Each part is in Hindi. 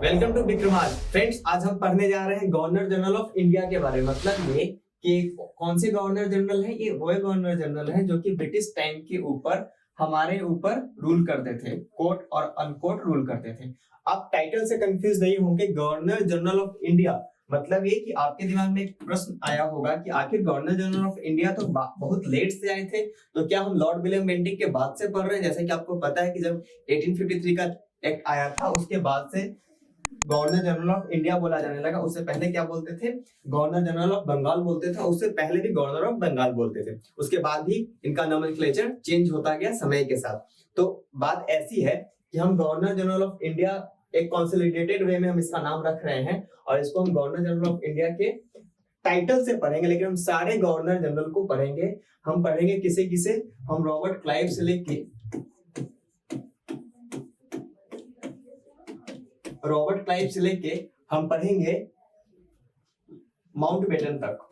Welcome to Vikramarka. फ्रेंड्स, आज हम पढ़ने जा रहे हैं गवर्नर जनरल ऑफ इंडिया के बारे में। मतलब ये कि कौन से गवर्नर जनरल है। ये वो गवर्नर जनरल है जो कि ब्रिटिश टाइम के ऊपर हमारे ऊपर रूल करते थे, कोट और अनकोट रूल करते थे। आप टाइटल से कंफ्यूज नहीं होंगे। गवर्नर जनरल ऑफ इंडिया मतलब ये कि आपके दिमाग में एक प्रश्न आया होगा कि आखिर गवर्नर जनरल ऑफ इंडिया तो बहुत लेट से आए थे, तो क्या हम लॉर्ड विलियम बेंटिक के बाद से पढ़ रहे हैं? जैसे कि आपको पता है कि जब 1853 का एक्ट आया था उसके बाद से गवर्नर जनरल ऑफ इंडिया बोला जाने लगा। उससे पहले क्या बोलते थे? गवर्नर जनरल ऑफ बंगाल बोलते थे। उससे पहले भी गवर्नर ऑफ बंगाल बोलते थे। उसके बाद भी इनका नोमेनक्लेचर चेंज होता गया समय के साथ। तो बात ऐसी है कि हम गवर्नर जनरल ऑफ इंडिया एक कंसोलिडेटेड वे में हम इसका नाम रख रहे हैं और इसको हम गवर्नर जनरल ऑफ इंडिया के टाइटल से पढ़ेंगे, लेकिन हम सारे गवर्नर जनरल को पढ़ेंगे। हम पढ़ेंगे किसे किसे? हम रॉबर्ट क्लाइव से लेके हम पढ़ेंगे माउंटबेटन तक।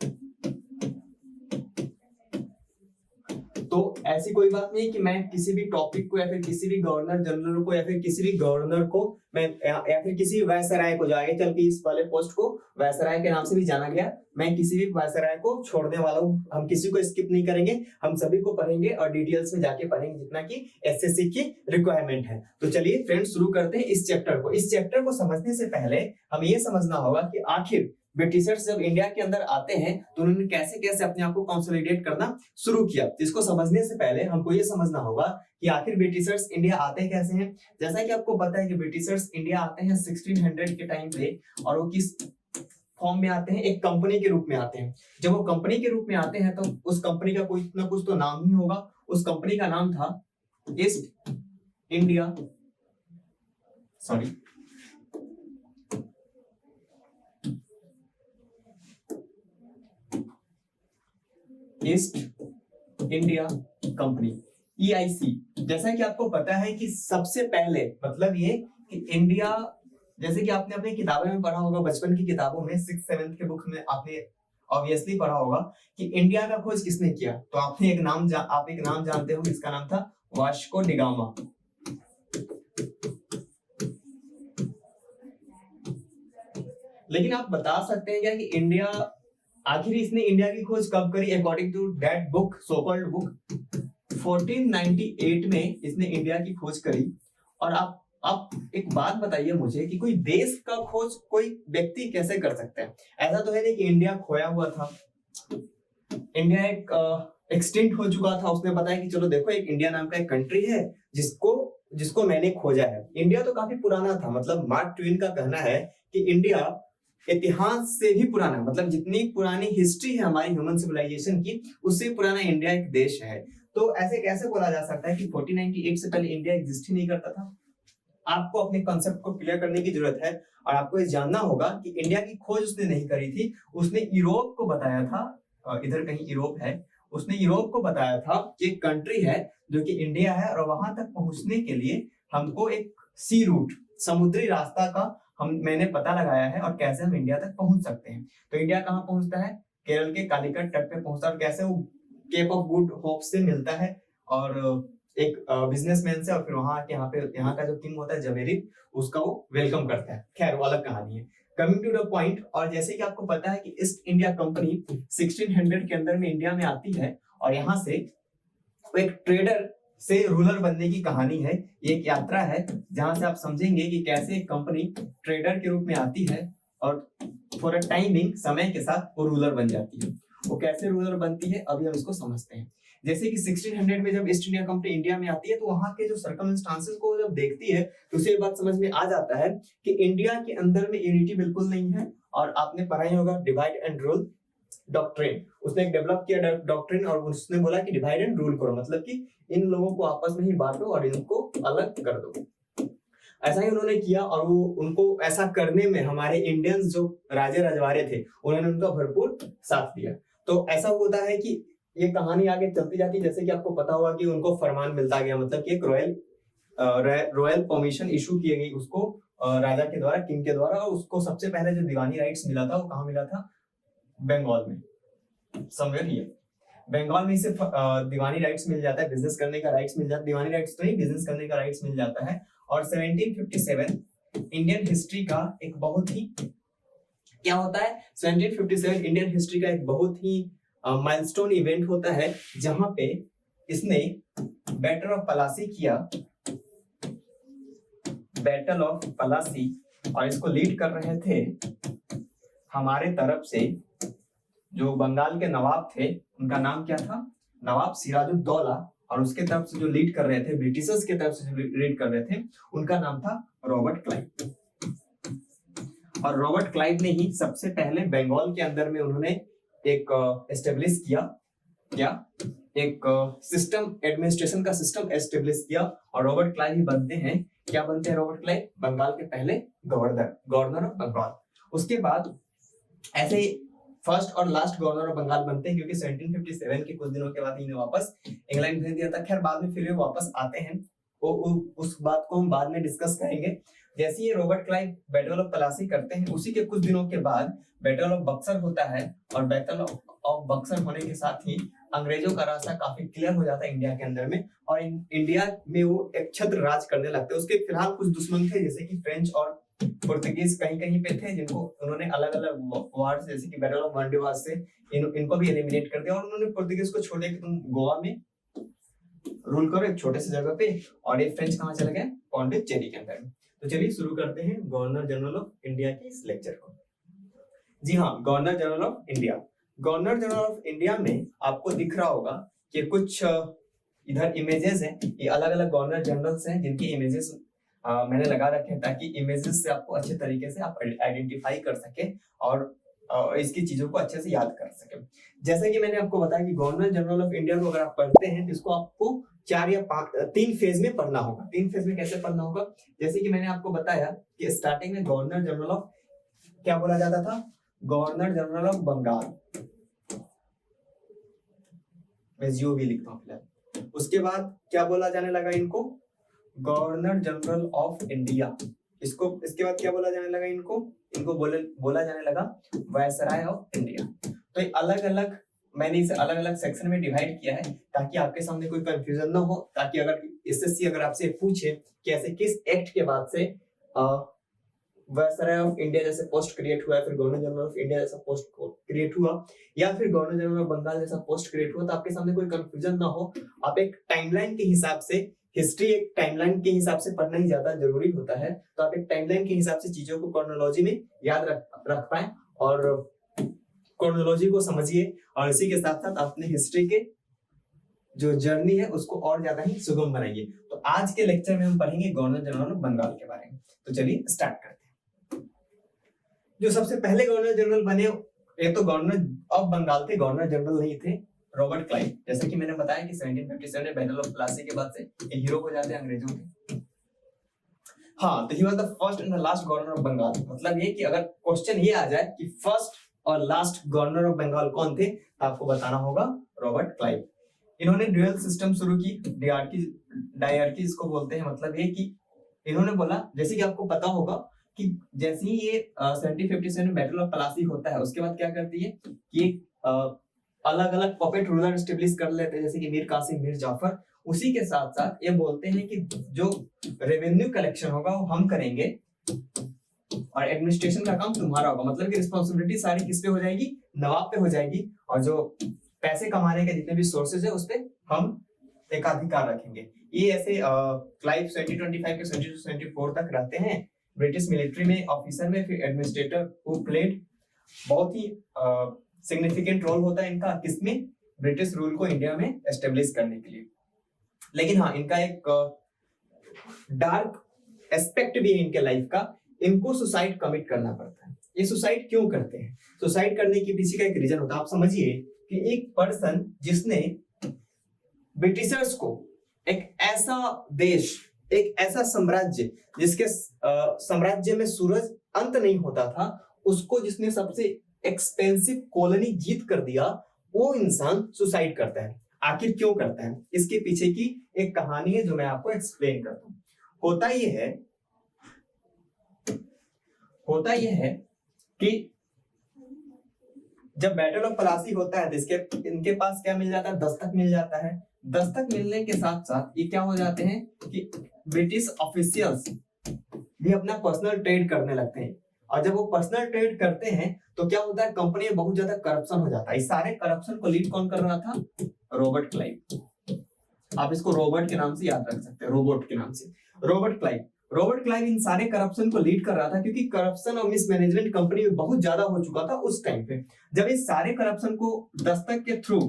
तो ऐसी कोई बात नहीं कि मैं किसी भी टॉपिक को या फिर किसी भी गवर्नर जनरल को या फिर किसी भी गवर्नर को मैं या फिर किसी वायसराय को, जो आगे चल के इस वाले पोस्ट को वायसराय के नाम से भी जाना गया, मैं किसी भी वायसराय को छोड़ने वाला हूँ। हम किसी को स्किप नहीं करेंगे, हम सभी को पढ़ेंगे और डिटेल्स में जाके पढ़ेंगे जितना कि एसएससी की रिक्वायरमेंट है। तो चलिए फ्रेंड्स, शुरू करते हैं इस चैप्टर को। इस चैप्टर को समझने से पहले हमें ये समझना होगा कि आखिर ब्रिटिशर्स जब इंडिया के अंदर आते हैं तो उन्होंने कैसे कैसे अपने आप को कंसोलिडेट करना शुरू किया। इसको समझने से पहले हमको ये समझना होगा कि आखिर ब्रिटिशर्स इंडिया आते कैसे हैं। जैसा कि आपको पता है कि ब्रिटिशर्स इंडिया आते हैं 1600 के टाइम पे, और वो किस फॉर्म में आते हैं? एक कंपनी के रूप में आते हैं। जब वो कंपनी के रूप में आते हैं तो उस कंपनी का कोई ना कुछ तो नाम ही होगा। उस कंपनी का नाम था ईस्ट इंडिया कंपनी, EIC। जैसा कि आपको पता है कि सबसे पहले मतलब ये कि इंडिया, जैसे कि आपने अपनी किताबों में पढ़ा होगा, बचपन की किताबों में 6th-7th के बुक में आपने ऑब्वियसली पढ़ा होगा कि इंडिया का खोज किसने किया। तो आपने एक नाम जानते हो, इसका नाम था वास्को डी गामा। लेकिन आप बता सकते हैं क्या कि इंडिया, आखिर इसने इंडिया की खोज कब करी? According to that book, so called book, 1498 में इसने इंडिया की खोज करी। और आप एक बात बताइए मुझे कि कोई देश का खोज कोई व्यक्ति कैसे कर सकता है? ऐसा तो है नहीं कि इंडिया खोया हुआ था, इंडिया एक एक्सटिंक्ट हो चुका था। उसने बताया कि चलो देखो, एक इंडिया नाम का एक कंट्री है जिसको मैंने खोजा है। इंडिया तो काफी पुराना था। मतलब मार्क ट्वेन का कहना है कि इंडिया इतिहास से भी पुराना, मतलब जितनी पुरानी हिस्ट्री है हमारी ह्यूमन सिविलाइजेशन की, उससे पुराना इंडिया एक देश है। तो ऐसे कैसे बोला जा सकता है कि 1498 से पहले इंडिया एग्जिस्ट ही नहीं करता था? आपको अपने कॉन्सेप्ट को क्लियर करने की जरूरत है और आपको ये जानना होगा कि इंडिया की खोज उसने नहीं करी थी। उसने यूरोप को बताया था, इधर कहीं यूरोप है, उसने यूरोप को बताया था कि एक कंट्री है जो कि इंडिया है, और वहां तक पहुंचने के लिए हमको एक सी रूट, समुद्री रास्ता का मैंने पता लगाया है और कैसे हम इंडिया तक पहुंच सकते हैं। तो इंडिया कहाँ पहुंचता है? केरल के कालीकट तट पे पहुंचता है। और कैसे? वो केप ऑफ गुड होप से मिलता है और एक बिजनेसमैन से, और फिर वहां यहाँ का जो किंग होता है जमेरिक, उसका वो वेलकम करता है। खैर, वो अलग कहानी है। कमिंग टू द पॉइंट, और जैसे कि आपको पता है कि ईस्ट इंडिया कंपनी 1600 के अंदर में इंडिया में आती है और यहाँ से एक ट्रेडर से रूलर बनने की कहानी है। ये एक यात्रा है जहां से आप समझेंगे कि कैसे एक कंपनी ट्रेडर के रूप में आती है और फॉर अ टाइमिंग, समय के साथ वो रूलर बन जाती है। वो कैसे रूलर बनती है अभी हम इसको समझते हैं। जैसे कि 1600 में जब ईस्ट इंडिया कंपनी इंडिया में आती है तो वहां के जो सर्कमस्टांसेस को जब देखती है तो उसे ये बात समझ में आ जाता है कि इंडिया के अंदर में यूनिटी बिल्कुल नहीं है। और आपने पढ़ा ही होगा डिवाइड एंड रूल डॉक्ट्रिन। उसने एक डेवलप किया डॉक्ट्रिन और उसने बोला कि डिवाइड एंड रूल करो, मतलब कि इन लोगों को आपस में ही बांटो और इनको अलग कर दो। ऐसा ही उन्होंने किया और वो उनको ऐसा करने में हमारे इंडियंस जो राजे रजवाड़े थे उन्होंने उनका भरपूर साथ दिया। तो ऐसा होता है कि ये कहानी आगे चलती जाती है। जैसे कि आपको पता होगा कि उनको फरमान मिलता गया, मतलब कि एक रॉयल परमिशन इशू की गई उसको राजा के द्वारा, किंग के द्वारा। और उसको सबसे पहले जो दीवानी राइट्स मिला था वो कहाँ मिला था? बंगाल में, समवेयर हियर। बंगाल में इसे दीवानी राइट्स मिल जाता है, बिजनेस करने का राइट्स मिल जाता है। दीवानी राइट्स तो नहीं, बिजनेस करने का राइट्स मिल जाता है। और 1757 इंडियन हिस्ट्री का एक बहुत ही, क्या होता है, 1757 इंडियन हिस्ट्री का एक बहुत ही माइलस्टोन इवेंट होता है, जहां पे इसने बैटल ऑफ पलासी किया, बैटल ऑफ पलासी, और इसको लीड कर रहे थे हमारे तरफ से जो बंगाल के नवाब थे, उनका नाम क्या था, नवाब सिराजुद्दौला, और उसके तरफ से जो लीड कर रहे थे, ब्रिटिशर्स के तरफ से जो लीड कर रहे थे, उनका नाम था रॉबर्ट क्लाइव। और रॉबर्ट क्लाइव ने ही सबसे पहले बंगाल के अंदर में उन्होंने एक एस्टेब्लिश किया, क्या, एक सिस्टम, एडमिनिस्ट्रेशन का सिस्टम एस्टेब्लिश किया, और रॉबर्ट क्लाइव ही बनते हैं, क्या बनते हैं रॉबर्ट क्लाइव, बंगाल के पहले गवर्नर ऑफ बंगाल। उसके बाद ऐसे फर्स्ट और लास्ट गवर्नर ऑफ बंगाल बनते हैं, क्योंकि 1757 के कुछ दिनों के बाद इन्हें वापस इंग्लैंड भेज दिया था। खैर बाद में फिर वापस आते हैं, उस बात को हम बाद में डिस्कस करेंगे। जैसे ये Robert Clive battle of Plassey करते हैं, उसी के कुछ दिनों के बाद बैटल ऑफ बक्सर होता है, और बैटल ऑफ बक्सर होने के साथ ही अंग्रेजों का रास्ता काफी क्लियर हो जाता है इंडिया के अंदर में, और इंडिया में वो एक छत्र राज करने लगते हैं। उसके फिलहाल कुछ दुश्मन थे, जैसे कि फ्रेंच और पुर्तगीज कहीं कहीं पे थे, जिनको उन्होंने अलग अलग वार, जैसे कि बैटल ऑफ मांडुआस से इनको भी एलिमिनेट कर दिया, और उन्होंने पुर्तगीज को छोड़ दिया कि तुम गोवा में रूल करो एक छोटे से जगह पे, और ये फ्रेंच कहाँ चले गए, पौंडीचेरी के अंदर। तो चलिए शुरू करते हैं गवर्नर जनरल ऑफ इंडिया के इस लेक्चर को। जी हाँ, governor general of India. Governor general of India में आपको दिख रहा होगा कि कुछ इधर इमेजेस हैं, ये अलग अलग गवर्नर जनरल्स हैं, जिनकी इमेजेस मैंने लगा रखे हैं, ताकि इमेजेस से आपको अच्छे तरीके से आप आइडेंटिफाई कर सके और इसकी चीजों को अच्छे से याद कर सके। जैसे कि मैंने आपको बताया कि गवर्नर जनरल ऑफ इंडिया को अगर आप पढ़ते हैं तो इसको आपको 4 या 3 फेज में पढ़ना होगा। 3 फेज में कैसे पढ़ना होगा, जैसे कि मैंने आपको बताया कि स्टार्टिंग में गवर्नर जनरल ऑफ, क्या बोला जाता था, गवर्नर जनरल ऑफ बंगाल, मैं जियो भी लिखता हूँ फिलहाल। उसके बाद क्या बोला जाने लगा इनको, गवर्नर जनरल ऑफ इंडिया। इसको इसके बाद क्या बोला जाने लगा इनको बोला जाने लगा वायसराय ऑफ इंडिया। तो ये अलग अलग, मैंने इसे अलग अलग सेक्शन में डिवाइड किया है, ताकि आपके सामने कोई कंफ्यूजन ना हो, ताकि अगर एसएससी अगर आपसे पूछे कि ऐसे किस एक्ट के बाद से वायसराय ऑफ इंडिया जैसे पोस्ट क्रिएट हुआ है, फिर गवर्नर जनरल ऑफ इंडिया जैसा पोस्ट क्रिएट हुआ, या फिर गवर्नर जनरल ऑफ बंगाल जैसा पोस्ट क्रिएट हुआ, तो आपके सामने कोई कंफ्यूजन ना हो। आप एक टाइमलाइन के हिसाब से, हिस्ट्री एक टाइमलाइन के हिसाब से पढ़ना ही ज्यादा जरूरी होता है, तो आप एक टाइमलाइन के हिसाब से चीजों को क्रोनोलॉजी में याद रख पाए, और क्रोनोलॉजी को समझिए, और इसी के साथ साथ अपने हिस्ट्री के जो जर्नी है उसको और ज्यादा ही सुगम बनाइए। तो आज के लेक्चर में हम पढ़ेंगे गवर्नर जनरल ऑफ बंगाल के बारे में। तो चलिए स्टार्ट करते हैं। जो सबसे पहले गवर्नर जनरल बने, ये तो गवर्नर ऑफ बंगाल थे, गवर्नर जनरल नहीं थे, रॉबर्ट क्लाइव। जैसे कि मैंने बताया कि 1757 बैटल ऑफ प्लासी के बाद से ये हीरो हो जाते हैं अंग्रेजों के। हाँ, तो he was the first and the last governor of Bengal. मतलब ये कि अगर क्वेश्चन ये आ जाए कि फर्स्ट और लास्ट गवर्नर ऑफ बंगाल कौन थे, तो आपको बताना होगा रॉबर्ट क्लाइव। इन्होंने ड्यूअल सिस्टम शुरू की, डायरकी इसको बोलते हैं। मतलब ये कि इन्होंने बोला, जैसे कि आपको पता होगा कि जैसे ही ये 1757 बैटल ऑफ प्लासी होता है, उसके बाद क्या करती है कि अलग अलग पपेट रूलर एस्टेब्लिश कर लेते हैं, जैसे कि मीर कासिम, मीर जाफर। उसी के साथ साथ ये बोलते हैं कि जो रेवेन्यू कलेक्शन होगा वो हम करेंगे, और एडमिनिस्ट्रेशन का काम तुम्हारा होगा। मतलब कि रिस्पॉन्सिबिलिटी सारी किस पे हो जाएगी, नवाब पे हो जाएगी, और जो पैसे कमाने के जितने भी सोर्सेज है उस पे हम एकाधिकार रखेंगे। ये ऐसे क्लाइव 1725 के 1724 तक रहते हैं ब्रिटिश मिलिट्री में, ऑफिसर में, फिर एडमिनिस्ट्रेटर हु प्लेड बहुत ही सिग्निफिकेंट रोल होता है इनका, किसमें, ब्रिटिश रूल को इंडिया में एस्टेब्लिश करने के लिए। लेकिन हाँ, इनका एक डार्क एस्पेक्ट भी है इनके लाइफ का, इनको सुसाइड कमिट करना पड़ता है। ये सुसाइड क्यों करते हैं, सुसाइड करने के पीछे का एक रीजन होता है। आप समझिए कि एक पर्सन जिसने ब्रिटिशर्स को एक ऐसा देश, एक ऐसा साम्राज्य जिसके साम्राज्य में सूरज अंत नहीं होता था, उसको जिसने सबसे एक्सपेंसिव कॉलोनी जीत कर दिया, वो इंसान सुसाइड करता है। आखिर क्यों करता है, इसके पीछे की एक कहानी है जो मैं आपको एक्सप्लेन करता हूं। होता यह है कि जब बैटल ऑफ प्लासी होता है तो इनके पास क्या मिल जाता है, दस्तक मिल जाता है। दस्तक मिलने के साथ साथ ये क्या हो जाते हैं कि ब्रिटिश ऑफिशियल्स भी अपना पर्सनल ट्रेड करने लगते हैं। और जब वो पर्सनल ट्रेड करते हैं तो क्या होता है, कंपनी में बहुत ज्यादा करप्शन हो जाता है। इस सारे करप्शन को लीड कौन कर रहा था? Robert Clive. आप इसको रॉबर्ट के नाम से याद रख सकते हैं, रोबोट के नाम से, रॉबर्ट क्लाइव। रॉबर्ट क्लाइव इन सारे करप्शन को लीड कर रहा था क्योंकि करप्शन और मिसमैनेजमेंट कंपनी में बहुत ज्यादा हो चुका था उस टाइम पे। जब इस सारे करप्शन को दस्तक के थ्रू,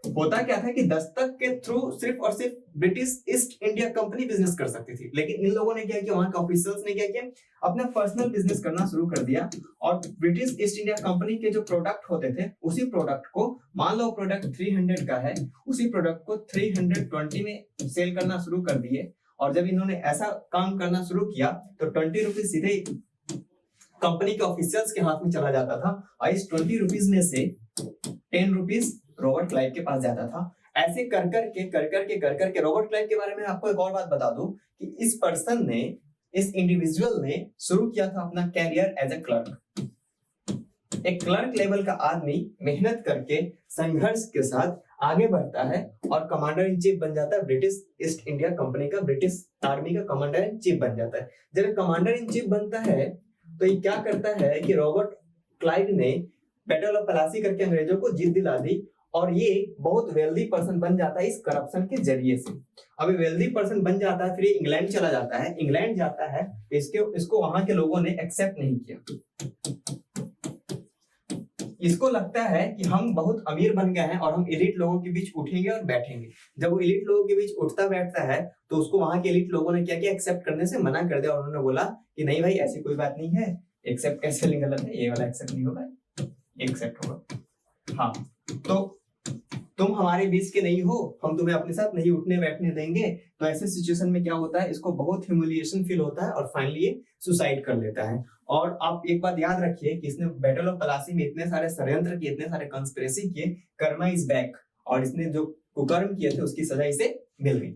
होता क्या था कि दस्तक के थ्रू सिर्फ और सिर्फ British east India company business कर सकती थी, लेकिन इन लोगों ने क्या किया, वहां के ऑफिसर्स ने क्या किया, अपना पर्सनल बिजनेस करना शुरू कर दिया। और ब्रिटिश ईस्ट इंडिया कंपनी के जो प्रोडक्ट होते थे, उसी प्रोडक्ट को, मान लो प्रोडक्ट 300 का है, उसी प्रोडक्ट को 320 में सेल करना शुरू कर दिए। और जब इन्होंने ऐसा काम करना शुरू किया तो 20 रुपीज सीधे कंपनी के ऑफिसर्स के हाथ में चला जाता था, और इस 20 रुपीज में से 10 रुपीज रॉबर्ट क्लाइव के पास जाता था। ऐसे कर करके रॉबर्ट क्लाइव के बारे में आपको एक और बात बता दूं कि इस पर्सन ने, इस इंडिविजुअल ने शुरू किया था अपना कैरियर एज ए क्लर्क। एक क्लर्क लेवल का आदमी मेहनत करके संघर्ष के साथ आगे बढ़ता है और कमांडर इन चीफ बन जाता है ब्रिटिश ईस्ट इंडिया कंपनी का, ब्रिटिश आर्मी का कमांडर इन चीफ बन जाता है। जब कमांडर इन चीफ बनता है तो ये क्या करता है कि रॉबर्ट क्लाइव ने बैटल ऑफ प्लासी करके अंग्रेजों को जीत दिला दी, और ये बहुत वेल्दी पर्सन बन जाता है इस करप्शन के जरिए से। अभी वेल्दी पर्सन बन जाता है, फिर इंग्लैंड चला जाता है। इंग्लैंड जाता है, इसको वहां के लोगों ने एक्सेप्ट नहीं किया। इसको लगता है कि हम बहुत अमीर बन गए हैं और हम एलिट लोगों के बीच उठेंगे और बैठेंगे। जब वो एलिट लोगों के बीच उठता बैठता है तो उसको वहां के एलिट लोगों ने क्या किया, एक्सेप्ट करने से मना कर दिया। और उन्होंने बोला कि नहीं भाई, ऐसी कोई बात नहीं है, एक्सेप्ट कैसे गलत है, ये वाला एक्सेप्ट नहीं होगा, एक्सेप्ट होगा। हाँ, तो तुम हमारे बीच के नहीं हो, हम तुम्हें अपने साथ नहीं उठने बैठने देंगे। तो ऐसे सिचुएशन में क्या होता है, इसको बहुत ह्यूमिलिएशन फील होता है और फाइनली ये सुसाइड कर लेता है। और आप एक बात याद रखिए कि इसने बैटल ऑफ प्लासी में इतने सारे षड्यंत्र किए, इतने सारे कंस्पिरेसी किए, कर्मा इज बैक, और इसने जो कुकर्म किए थे उसकी सजा इसे मिल गई।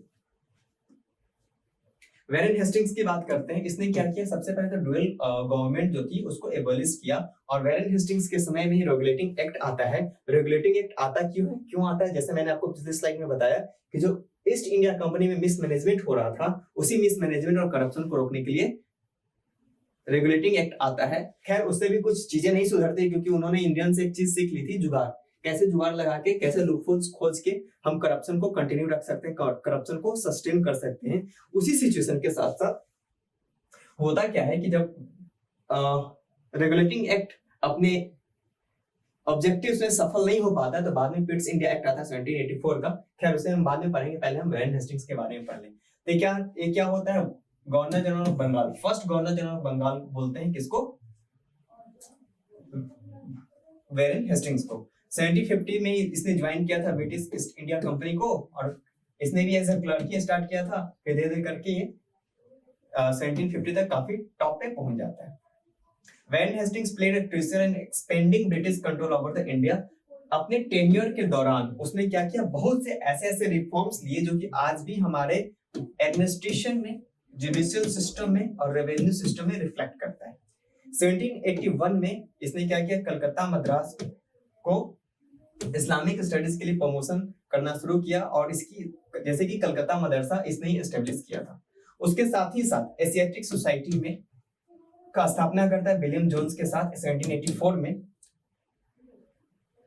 वेरेन हेस्टिंग्स की बात करते हैं। इसने क्या किया, सबसे पहले तो ड्यूअल गवर्नमेंट जो थी उसको एबॉलिश किया, और वेरेन हेस्टिंग्स के समय में ही रेगुलेटिंग एक्ट आता है। रेगुलेटिंग एक्ट आता क्यों आता है, जैसे मैंने आपको पिछले स्लाइड में बताया कि जो ईस्ट इंडिया कंपनी में मिसमैनेजमेंट हो रहा था, उसी मिसमैनेजमेंट और करप्शन को रोकने के लिए रेगुलेटिंग एक्ट आता है। खैर, उससे भी कुछ चीजें नहीं सुधरती, क्योंकि उन्होंने इंडियन से एक चीज सीख ली थी, जुगाड़। कैसे जुगाड़ लगा के, कैसे लूपहोल्स खोज के हम करप्शन को कंटिन्यू रख सकते हैं, करप्शन को सस्टेन कर सकते हैं। उसी सिचुएशन के साथ साथ होता क्या है कि जब रेगुलेटिंग एक्ट अपने ऑब्जेक्टिव्स में सफल नहीं हो पाता है तो बाद में पिट्स इंडिया एक्ट आता है 1784 का। खैर, उसे हम बाद में पढ़ेंगे, पहले हम वेरेन हेस्टिंग्स के बारे में पढ़ लें। तो ये क्या होता है, governor general of Bengal, first governor general of Bengal बोलते हैं किसको, वेरेन हेस्टिंग्स को। 1750 में इसने ज्वाइन किया था ब्रिटिश ईस्ट इंडिया कंपनी को, और इसने भी एज ए क्लर्क ही स्टार्ट किया था। फिर धीरे धीरे करके ये 1750 तक काफी टॉप पे पहुंच जाता है। Warren Hastings played a crucial in expanding British control over the India. अपने टेन्योर के दौरान उसने क्या किया, बहुत से ऐसे रिफॉर्म्स लिए जो कि आज भी हमारे एडमिनिस्ट्रेशन में, जुडिशियल सिस्टम में और रेवेन्यू सिस्टम में रिफ्लेक्ट करता है। 1781 में इसने क्या किया, कलकत्ता मद्रास को इस्लामिक स्टडीज के लिए प्रमोशन करना शुरू किया, और इसकी जैसे कि कलकत्ता मदरसा इसने ही एस्टेब्लिश किया था। उसके साथ ही साथ एशियाटिक सोसाइटी में का स्थापना करता है विलियम जोन्स के साथ 1784 में।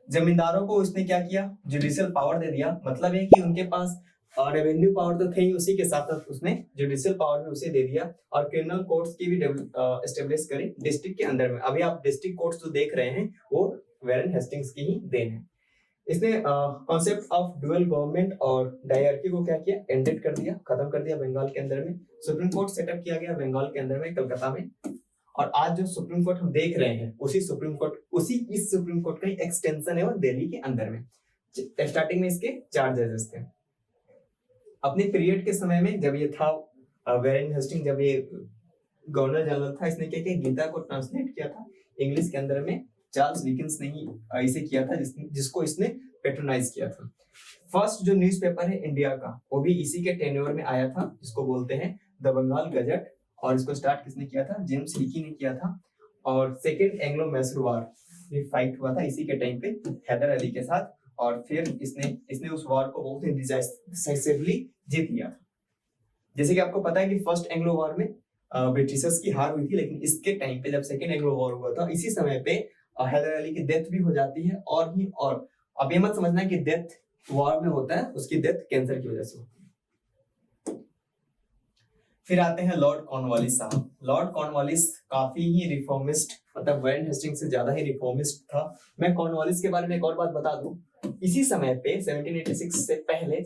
जमींदारों को उसने क्या किया, जुडिशियल पावर दे दिया। मतलब है कि उनके पास रेवेन्यू पावर तो थे ही, उसी के साथ साथ उसने जुडिशियल पावर भी उसे दे दिया, और क्रिमिनल कोर्ट्स की भी एस्टेब्लिश करी डिस्ट्रिक्ट के अंदर में। अभी आप डिस्ट्रिक्ट कोर्ट्स जो देख रहे हैं वो वेरेन हेस्टिंग्स की ही देन है। इसने कॉन्सेप्ट ऑफ डुअल गवर्नमेंट और डायरकी को क्या किया, एंडेड कर दिया, खत्म कर दिया बंगाल के अंदर में। सुप्रीम कोर्ट सेटअप किया गया बंगाल के अंदर में, कलकत्ता में। और आज जो सुप्रीम कोर्ट हम देख रहे हैं उसी इस सुप्रीम कोर्ट का एक्सटेंशन है वो दिल्ली के अंदर में। स्टार्टिंग में इसके 4 जजेस थे। अपने पीरियड के समय में जब ये था, वेरेन हेस्टिंग जब ये गवर्नर जनरल था, इसने क्या किया, गीता को ट्रांसलेट किया था इंग्लिश के अंदर में। चार्ल्स डिकेंस ने ही इसे किया था, जिसको इसने पेट्रोनाइज किया था। फर्स्ट जो न्यूज़पेपर है इंडिया का, वो भी इसी के टेन्योर में आया था, जिसको बोलते हैं द बंगाल गजट। और इसको स्टार्ट किसने किया था, जेम्स हिकी ने किया था। और सेकेंड एंग्लो मैसूर वार ये फाइट हुआ था इसी के टाइम पे हैदर अली के साथ, और फिर इसने उस वार को बहुत ही डिसाइसिवली जीत लिया था। जैसे कि आपको पता है कि फर्स्ट एंग्लो वार में ब्रिटिशर्स की हार हुई थी, लेकिन इसके टाइम पे जब सेकेंड एंग्लो वॉर हुआ था, इसी समय पे हैदर अली की डेथ भी हो जाती है। और अब ये मत समझना कि डेथ वॉर में होता है, उसकी डेथ कैंसर की वजह से होती है। फिर आते हैं लॉर्ड कॉर्नवालिस साहब। लॉर्ड कॉर्नवालिस काफी ही रिफॉर्मिस्ट, मतलब वैरेन हेस्टिंग्स से ज्यादा ही रिफॉर्मिस्ट था। मैं कॉर्नवालिस के बारे में एक और बात बता दूं, इसी समय पे 1786 से पहले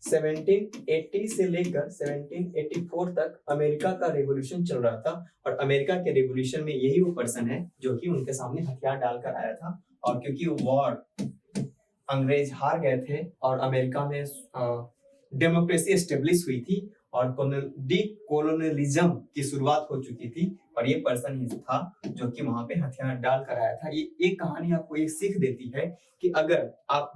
1780 से लेकर 1784 तक अमेरिका का रेवोल्यूशन चल रहा था, और अमेरिका के रेवोल्यूशन में यही वो पर्सन है जो कि उनके सामने हथियार डालकर आया था। और क्योंकि वॉर अंग्रेज हार गए थे और अमेरिका में डेमोक्रेसी एस्टेब्लिश हुई थी और कॉलोनियलिज्म की शुरुआत हो चुकी थी, और ये पर्सन ही था जो कि वहां पे हथियार डाल कर आया था। ये एक कहानी आपको ये सीख देती है कि अगर आप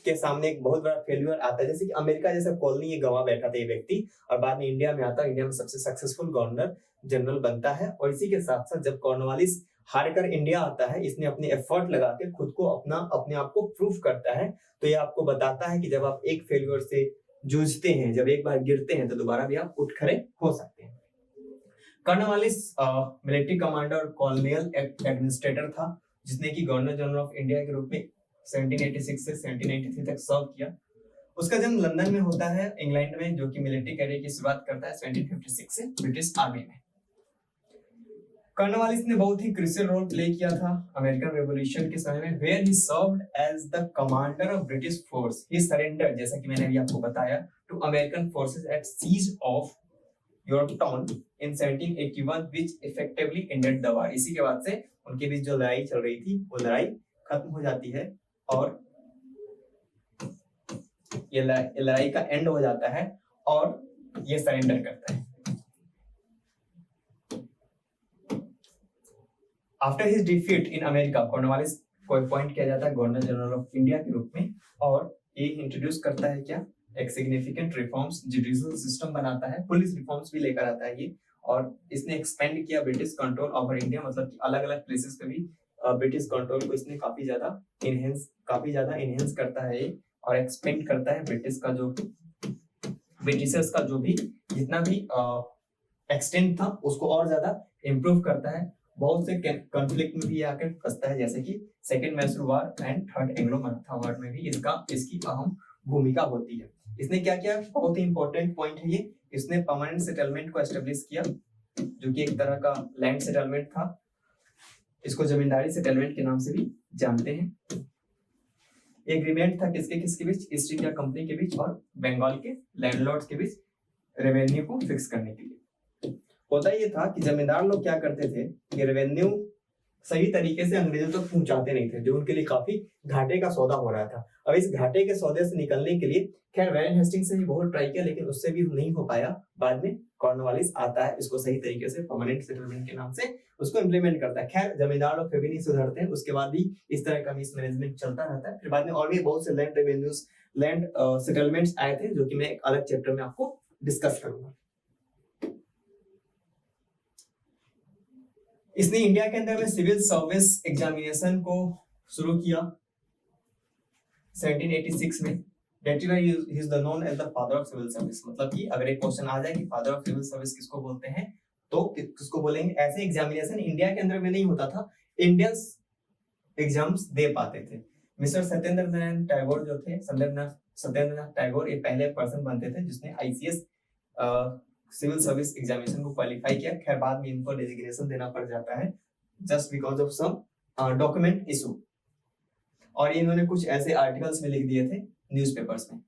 के सामने एक बहुत बड़ा फेल्यूर आता है, जैसे कि अमेरिका जैसा कॉलोनी ये गंवा बैठा था ये व्यक्ति, और बाद में इंडिया में आता है, इंडिया में सबसे सक्सेसफुल गवर्नर जनरल बनता है। और इसी के साथ साथ जब कॉर्नवालिस हार कर इंडिया आता है, इसने अपने एफर्ट लगा के खुद को अपने आप को प्रूफ करता है। तो ये आपको बताता है कि जब आप एक फेल्यूर से जूझते हैं, जब एक बार गिरते हैं, तो दोबारा भी आप उठ खड़े हो सकते हैं। कॉर्नवालिस मिलिट्री कमांडर और कॉलोनियल एडमिनिस्ट्रेटर था, जिसने कि गवर्नर जनरल ऑफ इंडिया के रूप में 1786 से 1793 तक सर्व किया। उसका जन्म लंदन में होता है, इंग्लैंड में, जो कि मिलिट्री कैरियर की शुरुआत करता है 1756 से ब्रिटिश आर्मी में। कॉर्नवालिस ने बहुत ही क्रूशियल रोल प्ले किया था अमेरिकन रेवोल्यूशन के समय में, where he served as the commander of British force. He surrendered, जैसा कि मैंने अभी आपको बताया, to American forces at siege of Yorktown in 1781 which effectively ended the war. इसी के बाद से उनके बीच जो लड़ाई चल रही थी, वो लड़ाई खत्म हो जाती है और ये लड़ाई का एंड हो जाता है और ये सरेंडर करता है। After his defeat in America, Cornwallis को अपॉइंट किया जाता है गवर्नर जनरल ऑफ इंडिया के रूप में, और ये इंट्रोड्यूस करता है क्या, एक सिग्निफिकेंट रिफॉर्म्स, जुडिशियल सिस्टम बनाता है, पुलिस रिफॉर्म्स भी लेकर आता है ये। और इसने एक्सपेंड किया ब्रिटिश कंट्रोल ओवर इंडिया, मतलब कि अलग अलग प्लेसेस पे भी ब्रिटिश कंट्रोल को इसने काफी ज्यादा इनहेंस करता है ये, और एक्सपेंड करता है ब्रिटिशर्स का जो भी जितना भी एक्सटेंट था उसको और ज्यादा इम्प्रूव करता है। बहुत से कॉन्फ्लिक्ट में भी आकर फंसता है, जैसे कि second Mysore war and third Anglo Maratha war में भी इसकी अहम भूमिका होती है। इसने क्या किया, बहुत ही इंपॉर्टेंट पॉइंट है ये, इसने परमानेंट सेटलमेंट को एस्टेब्लिश किया, जो कि एक तरह का लैंड सेटलमेंट था। इसको जमींदारी सेटलमेंट के नाम से भी जानते हैं। एग्रीमेंट था किसके बीच, ईस्ट इंडिया कंपनी के बीच और बंगाल के लैंडलॉर्ड्स के बीच, रेवेन्यू को फिक्स करने के लिए। होता ये था कि जमींदार लोग क्या करते थे कि रेवेन्यू सही तरीके से अंग्रेजों तक पहुंचाते नहीं थे, जो उनके लिए काफी घाटे का सौदा हो रहा था। अब इस घाटे के सौदे से निकलने के लिए खैर वैरेन हेस्टिंग्स ने भी बहुत ट्राई किया, लेकिन उससे भी नहीं हो पाया। बाद में कॉर्नवालिस आता है, इसको सही तरीके से परमानेंट सेटलमेंट के नाम से उसको इम्प्लीमेंट करता है। खैर जमींदार लोग फिर भी नहीं सुधरते हैं, उसके बाद भी इस तरह का मिसमैनेजमेंट चलता रहता है। फिर बाद में और भी बहुत से लैंड सेटलमेंट्स आए थे, जो कि मैं एक अलग चैप्टर में आपको डिस्कस करूंगा। इसने इंडिया के अंदर में सिविल सर्विस एग्जामिनेशन को शुरू किया 1786 में। That is why he is the known as the father of civil service। मतलब कि अगर एक क्वेश्चन आ जाए कि फादर ऑफ सिविल सर्विस किसको बोलते हैं, तो किसको बोलेंगे। ऐसे एग्जामिनेशन इंडिया के अंदर में नहीं होता था, इंडियंस एग्जाम्स दे पाते थे। मिस्टर सत्येंद्र नारायण टैगोर जो थे, सत्येंद्र नाथ टैगोर, ये पहले पर्सन बनते थे जिसने आईसीएस सिविल सर्विस एग्जामिनेशन को क्वालिफाई किया। खैर बाद में इनको डेजिग्नेशन देना पड़ जाता है just because of some document issue, और इन्होंने कुछ ऐसे आर्टिकल्स में लिख दिए थे न्यूज़पेपर्स में।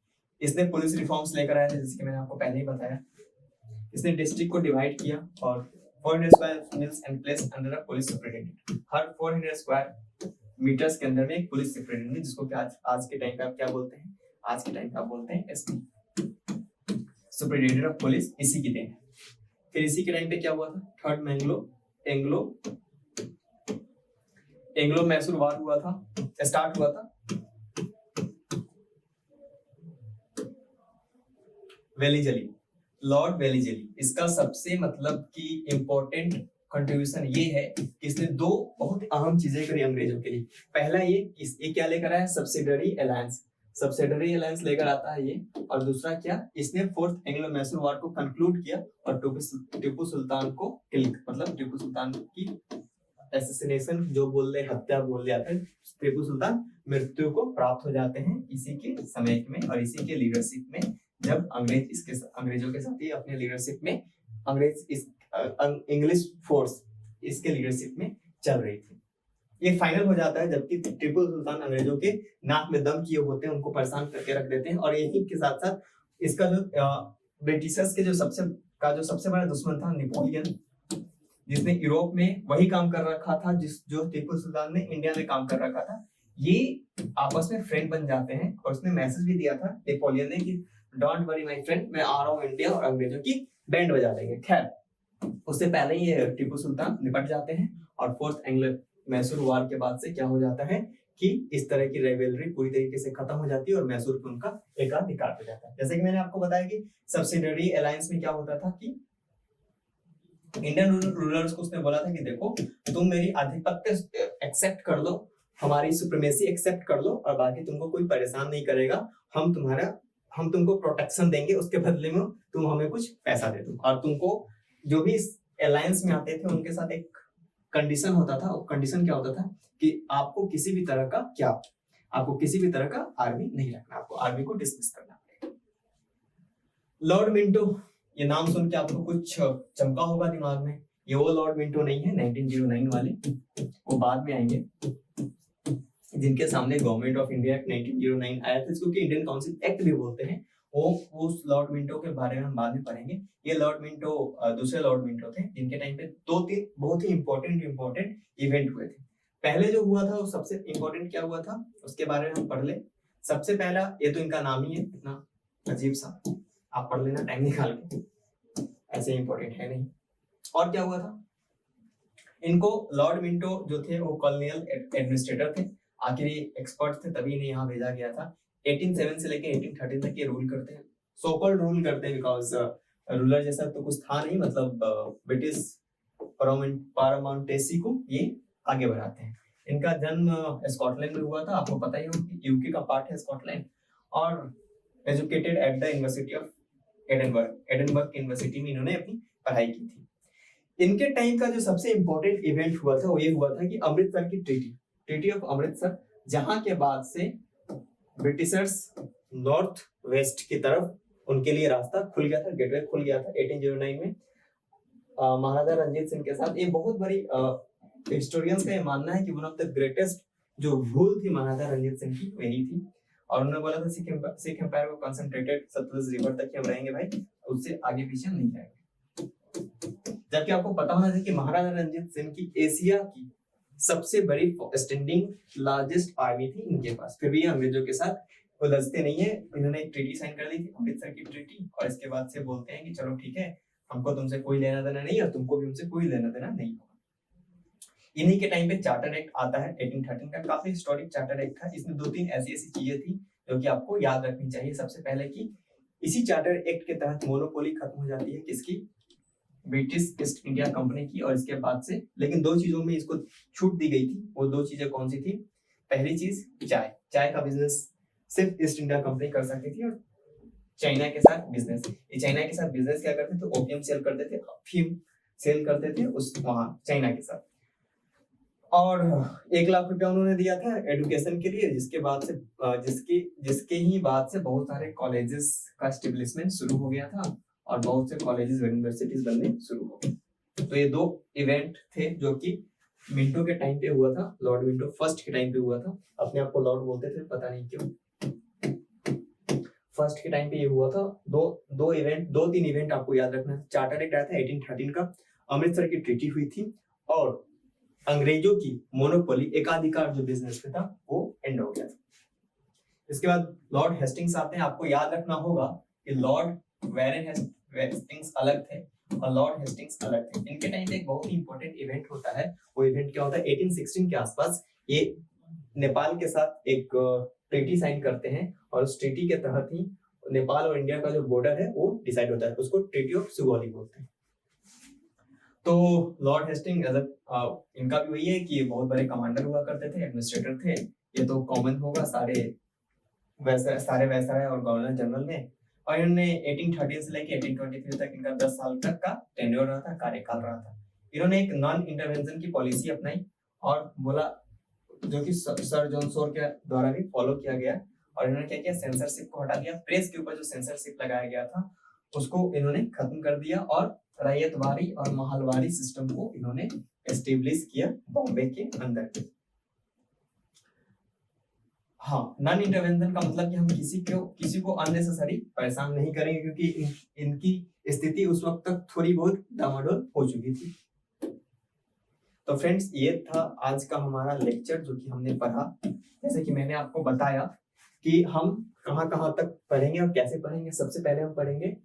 इसने पुलिस रिफॉर्म्स लेकर आया था, जैसे कि मैंने आपको पहले ही बताया। इसने डिस्ट्रिक्ट को डिवाइड किया और 400 square miles and place under a police superintendent. हर 400 स्क्वायर मीटर्स के अंदर में एक पुलिस सुपरिटेंडेंट, जिसको कि आज के टाइम पे आप क्या बोलते हैं, आज के टाइम पे आप बोलते हैं एसपी, सुपरिटेंडेंट ऑफ पुलिस, इसी की देन है। फिर इसी के टाइम पे क्या हुआ था, थर्ड एंग्लो मैसूर वॉर हुआ था, स्टार्ट हुआ था। वेलीजली, लॉर्ड वेलीजली, इसका सबसे मतलब कि इंपॉर्टेंट कंट्रीब्यूशन ये है कि इसने दो बहुत अहम चीजें करी अंग्रेजों के लिए। पहला ये क्या लेकर आया, सब्सिडरी अलायंस। सब्सिडरी अलायंस लेकर आता है ये। और दूसरा क्या, इसने फोर्थ एंग्लो मैसूर वॉर को कंक्लूड किया और टीपू सुल्तान को किल, मतलब टीपू सुल्तान की एसेसिनेशन जो बोल रहे, हत्या बोल रहे थे, टीपू सुल्तान मृत्यु को प्राप्त हो जाते हैं इसी के समय में और इसी के लीडरशिप में, जब अंग्रेजों के साथ ही अपने लीडरशिप में अंग्रेज इस इंग्लिश फोर्स इसके लीडरशिप में चल रही थी। ये फाइनल हो जाता है जबकि टीपू सुल्तान अंग्रेजों के नाक में दम किए होते हैं, उनको परेशान करके रख देते हैं। और यही के साथ साथ इसका जो ब्रिटिशर्स के जो सबसे बड़ा दुश्मन था नेपोलियन, जिसने यूरोप में वही काम कर रखा था जो टीपू सुल्तान ने इंडिया में काम कर रखा था, ये आपस में फ्रेंड बन जाते हैं। और उसने मैसेज भी दिया था नेपोलियन ने कि डोंट वरी माय फ्रेंड, मैं आ रहा हूँ इंडिया और अंग्रेजों की बैंड बजा देंगे। खैर उससे पहले ही टीपू सुल्तान निपट जाते हैं और फोर्थ एंग्लो मैसूर वॉर के बाद से क्या हो जाता है कि इस तरह की राइवलरी पूरी तरीके से खत्म हो जाती है और मैसूर पे उनका एकाधिकार हो जाता है। जैसे कि मैंने आपको बताया कि सब्सिडरी अलायंस में क्या होता था कि इंडियन रूलर्स को उसने बोला था कि देखो तुम मेरी आधिपत्य एक्सेप्ट कर लो, हमारी सुप्रीमेसी एक्सेप्ट कर लो और बाकी तुमको कोई परेशान नहीं करेगा, हम तुमको प्रोटेक्शन देंगे, उसके बदले में तुम हमें कुछ पैसा दे दो। और तुमको जो भी अलायंस में आते थे उनके साथ एक कंडीशन होता था। कंडीशन क्या होता था कि आपको किसी भी तरह का आर्मी नहीं रखना, आपको आर्मी को डिसमिस करना पड़ेगा। लॉर्ड मिंटो, ये नाम सुन के आपको कुछ चमका होगा दिमाग में, ये वो लॉर्ड मिंटो नहीं है 1909 वाले, वो बाद में आएंगे, जिनके सामने गवर्नमेंट ऑफ इंडिया 1909 आया था, जिसको कि इंडियन काउंसिल एक्ट भी बोलते हैं। वो उस लॉर्ड मिंटो के बारे में हम बाद में पढ़ेंगे। ये लॉर्ड मिंटो दूसरे लॉर्ड मिंटो थे, जिनके टाइम पे 2-3 बहुत ही इंपॉर्टेंट इवेंट हुए थे। पहले जो हुआ था वो सबसे इंपॉर्टेंट क्या हुआ था उसके बारे में हम पढ़ ले। सबसे पहला, ये तो इनका नाम ही है इतना अजीब सा, आप पढ़ लेना टाइम निकाल के, ऐसे इंपॉर्टेंट है नहीं। और क्या हुआ था, इनको लॉर्ड मिंटो जो थे वो कॉलोनियल एडमिनिस्ट्रेटर थे, आखिरी एक्सपर्ट थे, तभी इन्हें यहाँ भेजा गया था। 1807 से लेकर 1813 तक ये रूल करते हैं, सो कॉल्ड रूल करते हैं, बिकॉज रूलर जैसा तो कुछ था नहीं, मतलब ब्रिटिश पारामाउंटेसी को ये आगे बढ़ाते हैं। इनका जन्म स्कॉटलैंड में हुआ था, आपको पता ही होगा यूके का पार्ट है स्कॉटलैंड, और educated at the university of Edinburgh university में इन्होंने अपनी पढ़ाई की थी। इनके टाइम का जो सबसे इंपॉर्टेंट इवेंट हुआ था वो ये हुआ था कि अमृतसर की ट्रीटी ऑफ अमृतसर, जहां के बाद से ब्रिटिशर्स नॉर्थ वेस्ट की तरफ उनके लिए रास्ता खुल गया था, गेटवे खुल गया था 1809 में महाराजा रंजीत सिंह के साथ। ये बहुत बड़ी हिस्टोरियंस का ये मानना है कि वन ऑफ द ग्रेटेस्ट जो भूल थी महाराजा रंजीत सिंह की वही थी। और उन्होंने बोला था सिख एम्पायर को कंसंट्रेटेड सतलुज रिवर तक ही हम रहेंगे भाई, उससे आगे पीछे नहीं जाएंगे। जबकि आपको पता होना चाहिए कि महाराजा रंजीत सिंह की एशिया की सबसे बड़ी स्टैंडिंग लार्जेस्ट आर्मी थी इनके पास, फिर भी अंग्रेजों के साथ उलझते नहीं है। इन्होंने एक ट्रीटी साइन कर ली थी, अमृतसर की ट्रीटी, और इसके बाद से बोलते हैं कि चलो ठीक है, हमको तुमसे कोई लेना देना नहीं और तुमको भी हमसे कोई लेना देना नहीं होगा। इन्हीं के टाइम पे चार्टर एक्ट आता है 1813 का, काफी हिस्टोरिक चार्टर एक्ट था। इसमें 2-3 ऐसी चीजें थी जो कि आपको याद रखनी चाहिए। सबसे पहले कि इसी चार्टर एक्ट के तहत मोनोपोली खत्म हो जाती है, किसकी, ब्रिटिश ईस्ट इंडिया कंपनी की। और इसके बाद से लेकिन 2 चीजों में इसको छूट दी गई थी, वो 2 चीजें कौन सी थी। पहली चीज चाय का बिजनेस सिर्फ ईस्ट इंडिया कंपनी कर सकती थी, और चाइना के साथ बिजनेस, ये चाइना के साथ बिजनेस क्या करते थे, ओपियम सेल करते थे, अफीम सेल करते थे उस वहां चाइना के साथ। और 1 लाख रुपया उन्होंने दिया था एजुकेशन के लिए, जिसके बाद से जिसके ही बाद से बहुत सारे कॉलेजेस का एस्टेब्लिशमेंट शुरू हो गया था और बहुत से कॉलेजेस और यूनिवर्सिटीज बनने शुरू हो गए। तो ये 2 इवेंट थे जो कि मिंटो के टाइम पे हुआ था, लॉर्ड मिंटो फर्स्ट के टाइम पे हुआ था। अपने आप को लॉर्ड बोलते थे, पता नहीं क्यों। फर्स्ट के टाइम पे ये हुआ था। 2-3 इवेंट आपको याद रखना है। चार्टर एक्ट आया था 1813 का, अमृतसर की ट्रीटी हुई थी, और अंग्रेजों की मोनोपोली एकाधिकार जो बिजनेस पे था वो एंड हो गया था। इसके बाद लॉर्ड हेस्टिंग्स आते हैं। आपको याद रखना होगा कि लॉर्ड वेरेन हेस्टिंग्स अलग थे और लॉर्ड हेस्टिंग्स अलग थे। इनके टाइम पे एक बहुत ही इंपॉर्टेंट इवेंट होता है। वो इवेंट क्या होता है, 1816 के आसपास ये नेपाल के साथ एक ट्रीटी साइन करते हैं, और उस ट्रीटी के तहत ही नेपाल और इंडिया का जो बॉर्डर है वो डिसाइड होता है, उसको ट्रीटी ऑफ सुगौली बोलते हैं। तो लॉर्ड हेस्टिंग इनका भी वही है कि बहुत बड़े कमांडर हुआ करते थे, एडमिनिस्ट्रेटर थे। ये तो कॉमन होगा सारे वैसे सारे वैसराय और गवर्नर जनरल ने, और इन्होंने 1813 से लेके 1823 तक इनका 10 साल तक का टेन्योर रहा था, कार्यकाल रहा था। इन्होंने एक नॉन इंटरवेंशन की पॉलिसी अपनाई और बोला, जो कि सर जॉन सोर के द्वारा भी फॉलो किया गया। और इन्होंने क्या किया, सेंसरशिप को हटा दिया। प्रेस के ऊपर जो सेंसरशिप लगाया गया था उसको इन्होंने खत्म कर दिया और रैयतवाड़ी और महलवाड़ी सिस्टम को इन्होंने एस्टेब्लिश किया बॉम्बे के अंदर। हाँ, नॉन इंटरवेंशन का मतलब कि हम किसी को अननेसेसरी परेशान नहीं करेंगे, क्योंकि इनकी स्थिति उस वक्त तक थोड़ी बहुत डामाडोल हो चुकी थी। तो फ्रेंड्स, ये था आज का हमारा लेक्चर जो कि हमने पढ़ा। जैसे कि मैंने आपको बताया कि हम कहाँ तक पढ़ेंगे और कैसे पढ़ेंगे। सबसे पहले हम पढ़ेंगे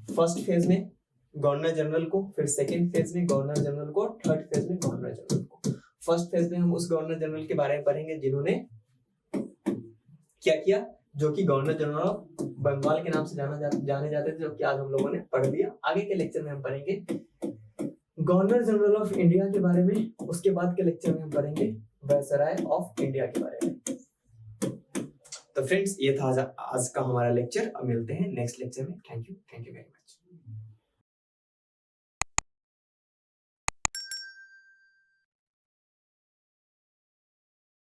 फर्स्ट फेज में गवर्नर जनरल को, फिर सेकेंड फेज में गवर्नर जनरल को, थर्ड फेज में गवर्नर जनरल को। फर्स्ट फेज में हम उस गवर्नर जनरल के बारे में पढ़ेंगे जिन्होंने क्या किया, जो कि गवर्नर जनरल ऑफ बंगाल के नाम से जाने जाते थे, जो कि आज हम लोगों ने पढ़ लिया। आगे के लेक्चर में हम पढ़ेंगे गवर्नर जनरल ऑफ इंडिया के बारे में। उसके बाद के लेक्चर में हम पढ़ेंगे वायसराय ऑफ इंडिया के बारे में। तो फ्रेंड्स, ये था आज का हमारा लेक्चर। अब मिलते हैं नेक्स्ट लेक्चर में। Thank you very much.